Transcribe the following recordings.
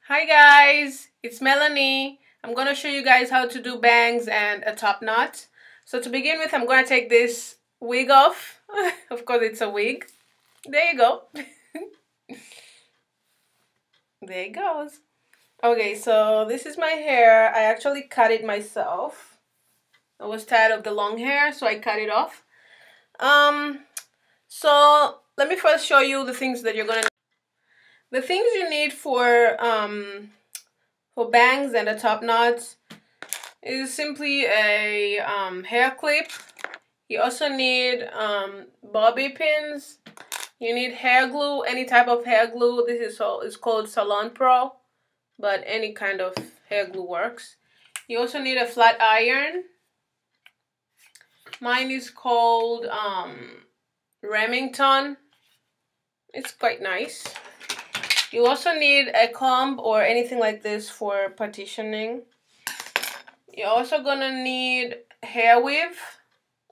Hi guys, it's Mellanie. I'm going to show you guys how to do bangs and a top knot. So to begin with, I'm going to take this wig off. Of course, it's a wig. There you go. There it goes. Okay, so this is my hair. I actually cut it myself. I was tired of the long hair, so I cut it off. So let me first show you the things that you're going to need. The things you need for bangs and a top knot is simply a hair clip. You also need bobby pins. You need hair glue, any type of hair glue. This is called Salon Pro, but any kind of hair glue works. You also need a flat iron. Mine is called Remington. It's quite nice. You also need a comb or anything like this for partitioning. You're also gonna need hair weave.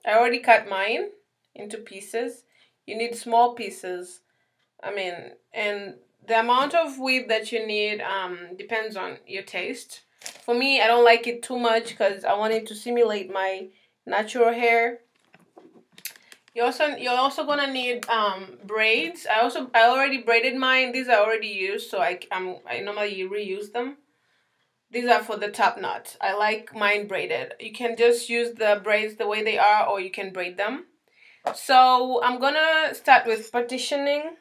I already cut mine into pieces. You need small pieces. And the amount of weave that you need depends on your taste. For me, I don't like it too much because I want it to simulate my natural hair. You're also gonna need braids. I already braided mine. These are already used, so I normally reuse them. These are for the top knot. I like mine braided. You can just use the braids the way they are, or you can braid them. So I'm gonna start with partitioning.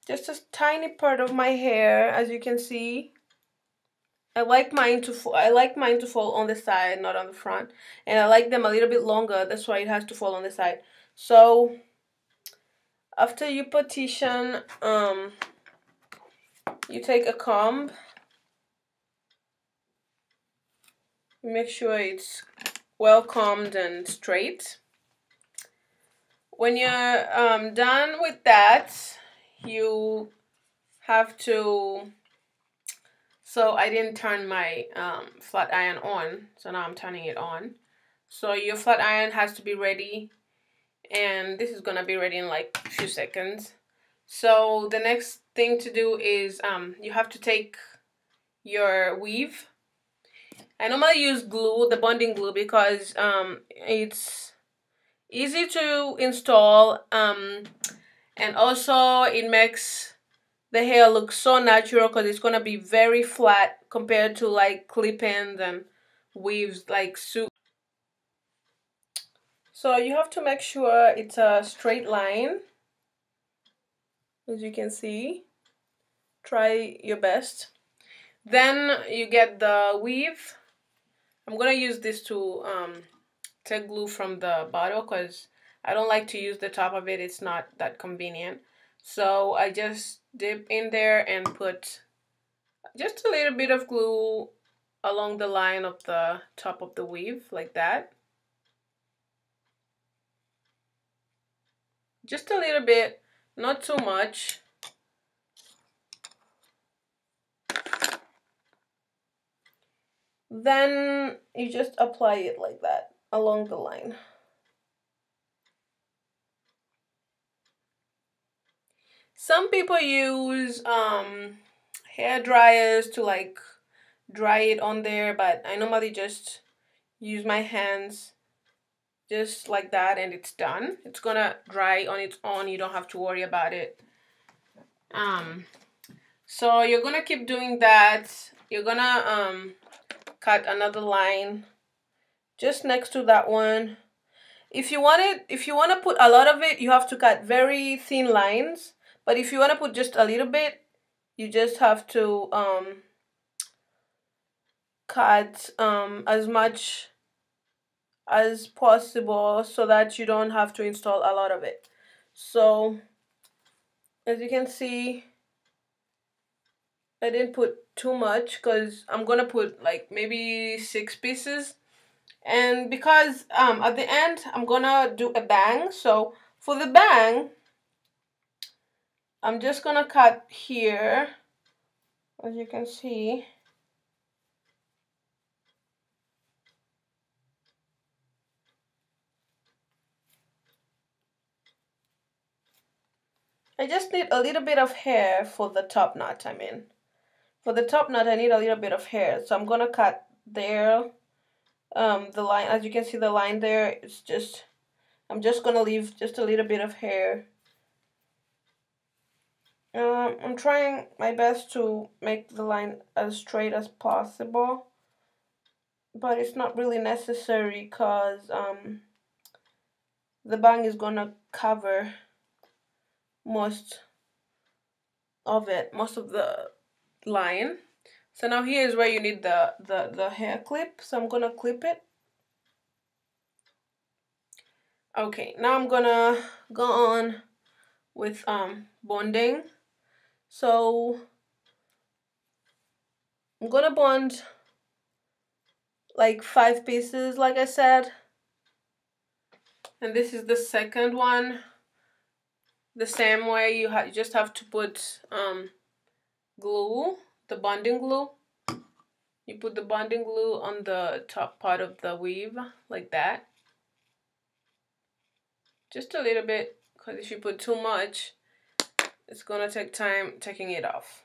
Just a tiny part of my hair, as you can see. I like mine to fall on the side, not on the front, and I like them a little bit longer. That's why it has to fall on the side. So after you partition, you take a comb. Make sure it's well combed and straight. When you're done with that, you have to. So I didn't turn my flat iron on, so now I'm turning it on. So your flat iron has to be ready, and this is gonna be ready in like a few seconds. So the next thing to do is you have to take your weave. I normally use glue, the bonding glue, because it's easy to install, and also it makes the hair look so natural because it's gonna be very flat compared to like clip-ins and weaves like suit. So you have to make sure it's a straight line, as you can see. Try your best. Then you get the weave. I'm gonna use this to take glue from the bottle because I don't like to use the top of it. It's not that convenient. So I just dip in there and put just a little bit of glue along the line of the top of the weave, like that. Just a little bit, not too much. Then you just apply it like that along the line. Some people use hair dryers to like dry it on there, but I normally just use my hands just like that and it's done. It's gonna dry on its own. You don't have to worry about it. So you're gonna keep doing that. You're gonna cut another line just next to that one. If you want to put a lot of it, you have to cut very thin lines. But if you want to put just a little bit, you just have to cut as much as possible so that you don't have to install a lot of it. So as you can see, I didn't put too much because I'm gonna put like maybe 6 pieces. And because at the end I'm gonna do a bang, so for the bang I'm just gonna cut here, as you can see. I just need a little bit of hair for the top knot, For the top knot, I need a little bit of hair, so I'm gonna cut there. The line, as you can see, the line there, it's just, I'm just gonna leave just a little bit of hair. I'm trying my best to make the line as straight as possible, but it's not really necessary because the bang is gonna cover most of it, most of the line. So now here is where you need the hair clip. So I'm gonna clip it. Okay, now I'm gonna go on with bonding. So I'm gonna bond like 5 pieces, like I said. And this is the second one. The same way, you just have to put glue, the bonding glue. You put the bonding glue on the top part of the weave, like that. Just a little bit, because if you put too much, it's gonna take time taking it off.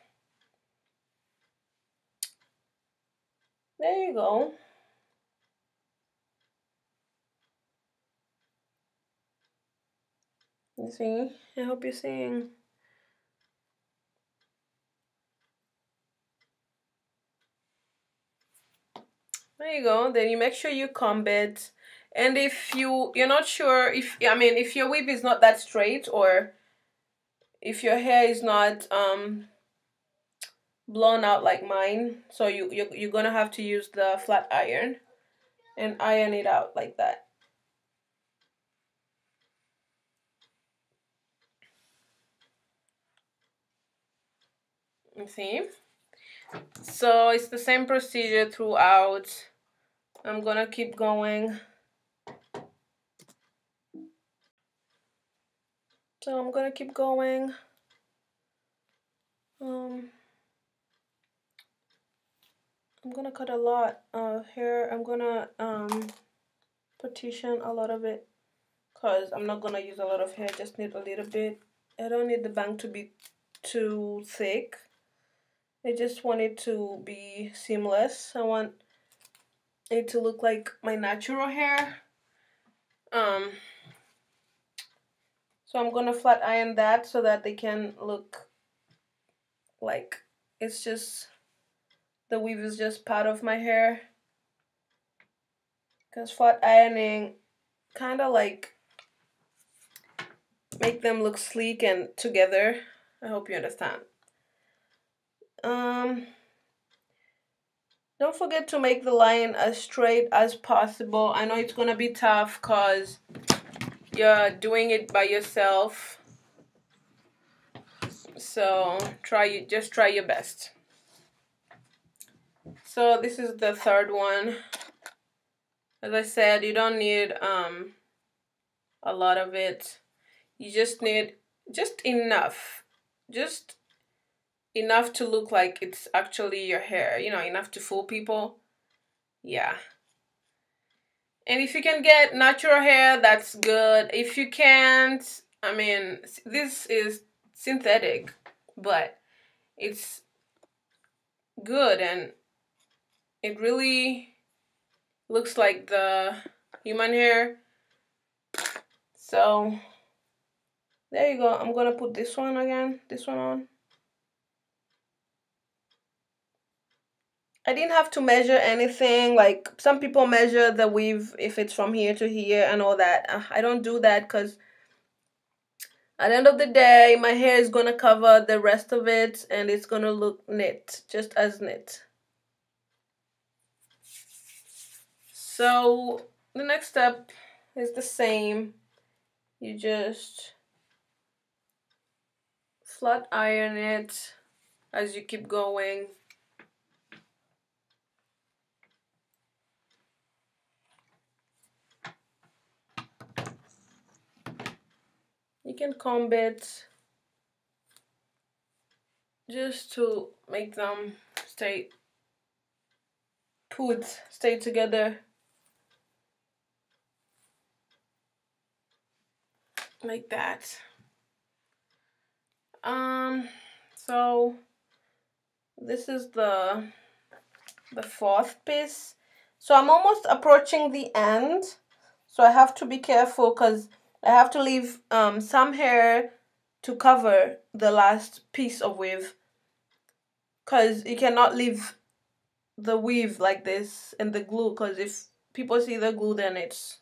There you go. You see? I hope you're seeing. There you go. Then you make sure you comb it. And if you're not sure, if your weave is not that straight, or if your hair is not blown out like mine, so you're gonna have to use the flat iron and iron it out like that. You see? So it's the same procedure throughout. I'm gonna keep going. So I'm gonna keep going. I'm gonna cut a lot of hair. I'm gonna partition a lot of it because I'm not gonna use a lot of hair. Just need a little bit. I don't need the bang to be too thick. I just want it to be seamless. I want it to look like my natural hair. So I'm gonna flat iron that so that they can look like it's just, the weave is just part of my hair. Because flat ironing kind of like make them look sleek and together. I hope you understand. Don't forget to make the line as straight as possible. I know it's gonna be tough because you're doing it by yourself. So just try your best. So this is the third one. As I said, you don't need a lot of it. You just need just enough. Just enough to look like it's actually your hair, enough to fool people. Yeah. And if you can get natural hair, that's good. If you can't, this is synthetic, but it's good and it really looks like the human hair. So there you go. I'm gonna put this one on. I didn't have to measure anything. Like some people measure the weave if it's from here to here and all that. I don't do that because at the end of the day, my hair is gonna cover the rest of it and it's gonna look knit, just as knit. So the next step is the same. You just flat iron it as you keep going. You can comb it just to make them stay together like that. So This is the fourth piece. So I'm almost approaching the end. So I have to be careful because I have to leave some hair to cover the last piece of weave. Because you cannot leave the weave like this in the glue, because if people see the glue, then it's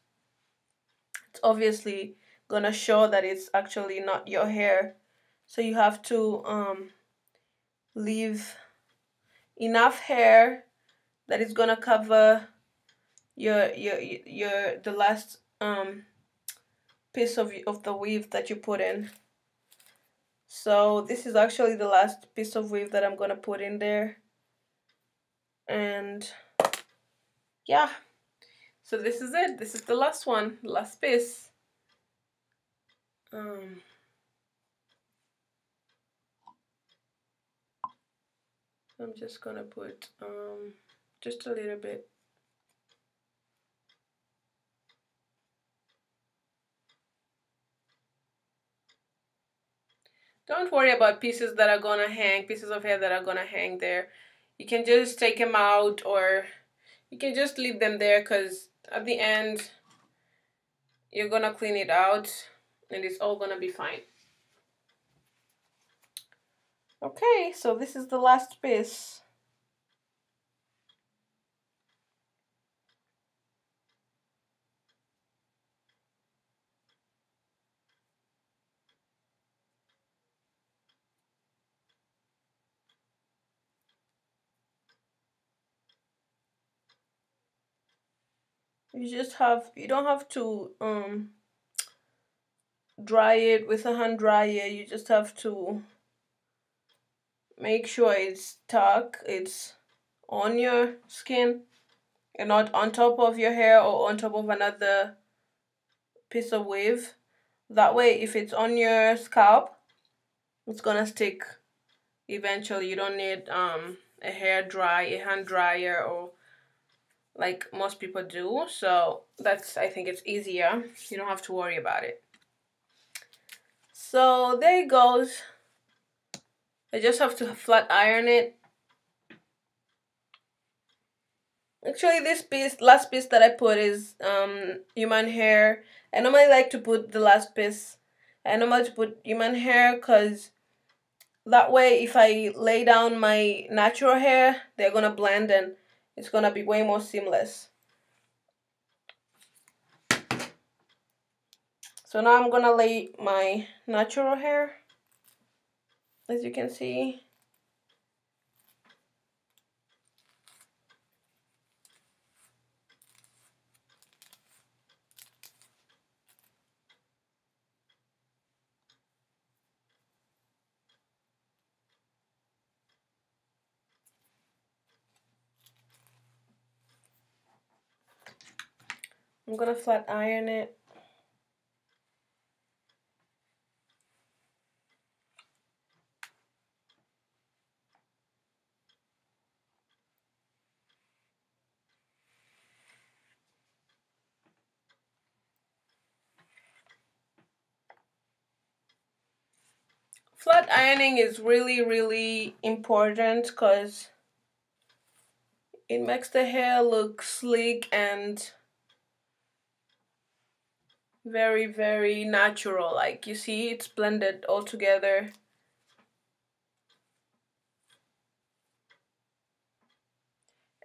obviously gonna show that it's actually not your hair. So you have to leave enough hair that is gonna cover the last piece of the weave that you put in. So this is actually the last piece of weave that I'm gonna put in there. And yeah, so this is it. This is the last one, last piece. I'm just gonna put just a little bit. Don't worry about pieces that are gonna hang, pieces of hair that are gonna hang there. You can just take them out, or you can just leave them there, because at the end you're gonna clean it out and it's all gonna be fine. Okay, so this is the last piece. You don't have to dry it with a hand dryer. You just have to make sure it's stuck, it's on your skin and not on top of your hair or on top of another piece of weave. That way, if it's on your scalp, it's gonna stick eventually. You don't need a hand dryer, or like most people do. So I think it's easier. You don't have to worry about it. So there it goes. I just have to flat iron it. Actually, this last piece that I put is human hair. I normally like to put the last piece. I normally put human hair because that way if I lay down my natural hair, they're gonna blend and it's gonna be way more seamless. So now I'm gonna lay my natural hair, as you can see. I'm gonna flat iron it. Flat ironing is really, really important because it makes the hair look sleek and very, very natural. Like you see, it's blended all together.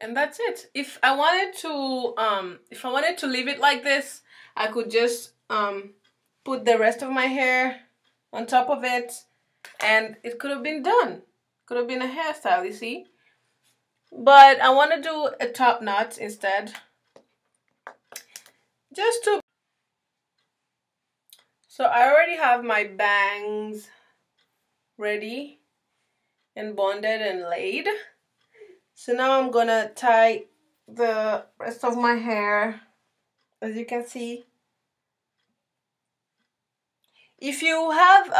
And that's it. If I wanted to leave it like this, I could just put the rest of my hair on top of it, and it could have been done. Could have been a hairstyle, you see. But I want to do a top knot instead. Just to... So I already have my bangs ready and bonded and laid. So now I'm gonna tie the rest of my hair, as you can see. If you have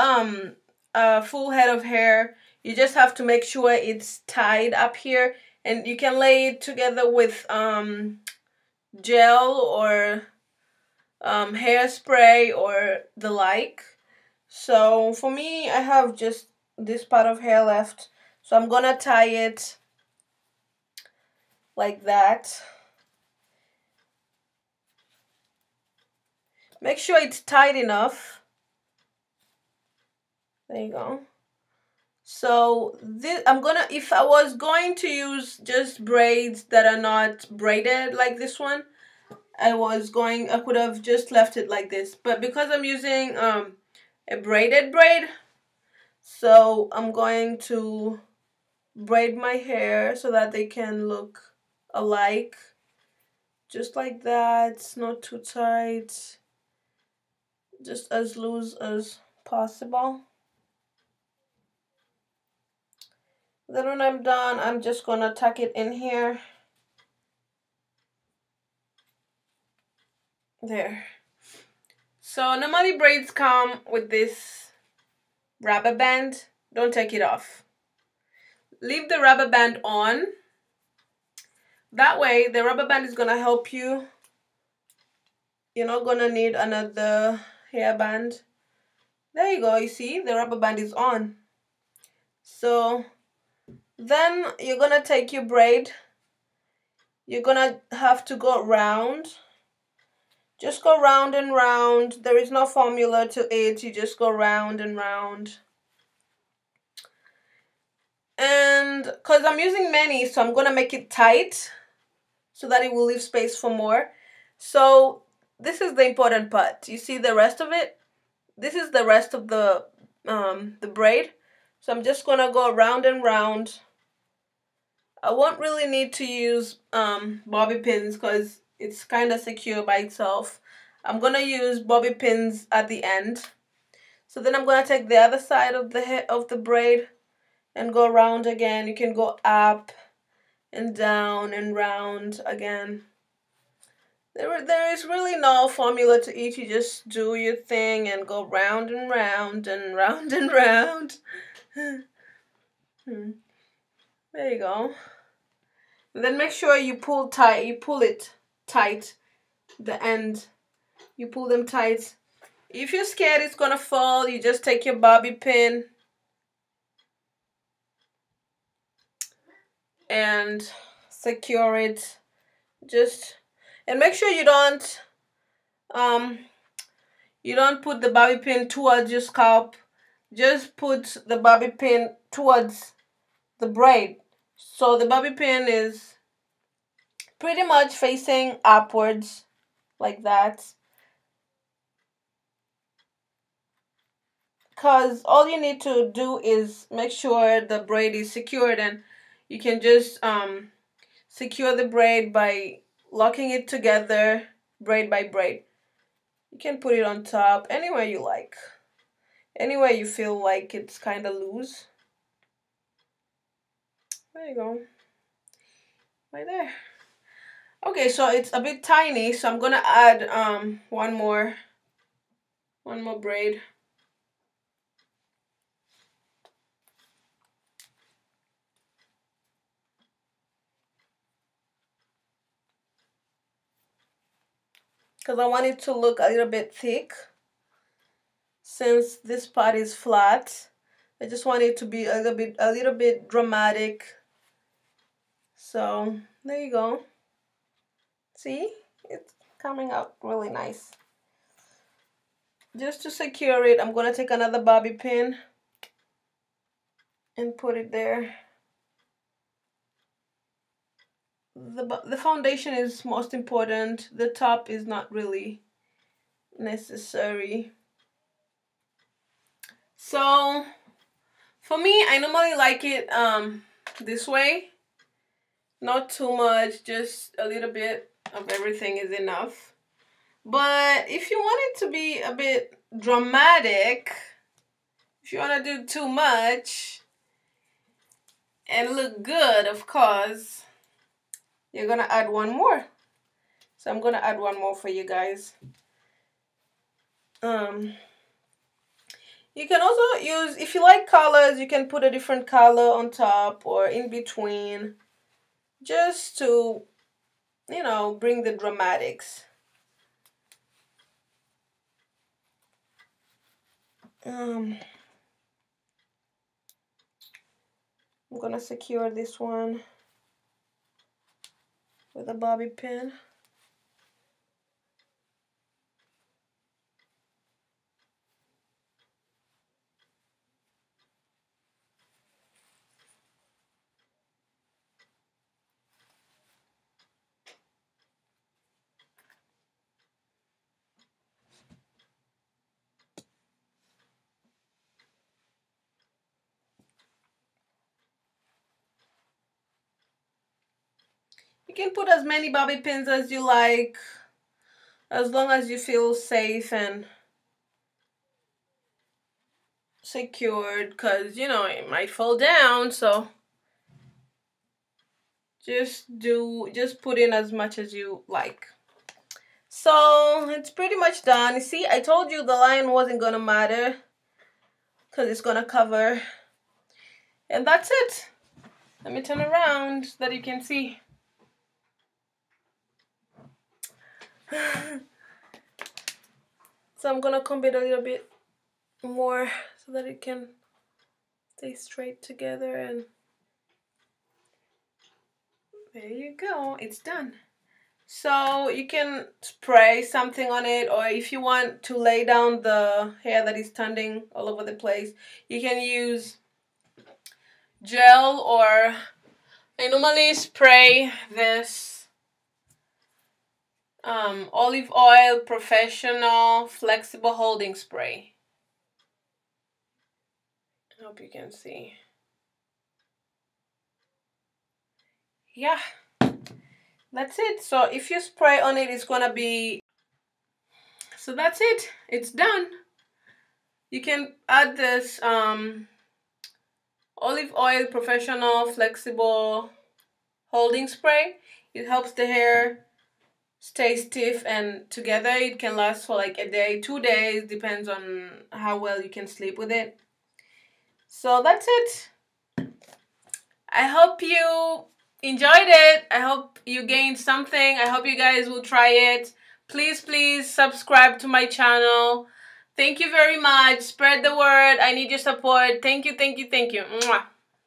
a full head of hair, you just have to make sure it's tied up here, and you can lay it together with gel or hairspray or the like. So for me, I have just this part of hair left, So I'm gonna tie it like that. Make sure it's tight enough. There you go. So this, if I was going to use just braids that are not braided like this one, I could have just left it like this. But because I'm using a braided braid, so I'm going to braid my hair so that they can look alike. Just like that, not too tight. Just as loose as possible. Then when I'm done, I'm just gonna tuck it in here. There. So normally braids come with this rubber band. Don't take it off. Leave the rubber band on. That way the rubber band is gonna help you. You're not gonna need another hairband. There you go, you see the rubber band is on. So then you're gonna take your braid. You're gonna have to go round. Just go round and round. There is no formula to it. You just go round and round. And because I'm using many, so I'm gonna make it tight so that it will leave space for more. So this is the important part. You see the rest of it? This is the rest of the braid. So I'm just gonna go round and round. I won't really need to use bobby pins because it's kind of secure by itself. I'm gonna use bobby pins at the end. So then I'm gonna take the other side of the braid and go around again. You can go up and down and round again. There is really no formula to it. You just do your thing and go round and round and round and round. There you go. And then make sure you pull it tight, the end. You pull them tight. If you're scared it's gonna fall, you just take your bobby pin and secure it. And make sure you don't put the bobby pin towards your scalp. Just put the bobby pin towards the braid. So the bobby pin is pretty much facing upwards like that. Because all you need to do is make sure the braid is secured, and you can just secure the braid by locking it together braid by braid. You can put it on top anywhere you like, anywhere you feel like it's kind of loose. There you go, right there. Okay, so it's a bit tiny, so I'm gonna add one more braid. Because I want it to look a little bit thick. Since this part is flat, I just want it to be a little bit dramatic. So there you go. See, it's coming out really nice. Just to secure it, I'm gonna take another bobby pin and put it there. The foundation is most important. The top is not really necessary. So for me, I normally like it this way. Not too much, just a little bit of everything is enough. But if you want it to be a bit dramatic, if you want to do too much and look good, of course, you're gonna add one more. So I'm gonna add one more for you guys. You can also use, if you like colors, you can put a different color on top or in between, just to, you know, bring the dramatics. I'm gonna secure this one with a bobby pin. You can put as many bobby pins as you like, as long as you feel safe and secured, because you know it might fall down, so just put in as much as you like. So it's pretty much done. You see, I told you the line wasn't gonna matter because it's gonna cover, and that's it. Let me turn around so that you can see. So I'm gonna comb it a little bit more so that it can stay straight together, and there you go, it's done. So you can spray something on it, or if you want to lay down the hair that is standing all over the place, you can use gel, or I normally spray this olive oil professional flexible holding spray. I hope you can see. Yeah, that's it. So if you spray on it, it's gonna be, so that's it, it's done. You can add this olive oil professional flexible holding spray. It helps the hair stay stiff and together. It can last for like a day, 2 days, depends on how well you can sleep with it. So that's it. I hope you enjoyed it. I hope you gained something. I hope you guys will try it. Please subscribe to my channel. Thank you very much. Spread the word. I need your support. Thank you.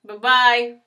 Bye-bye.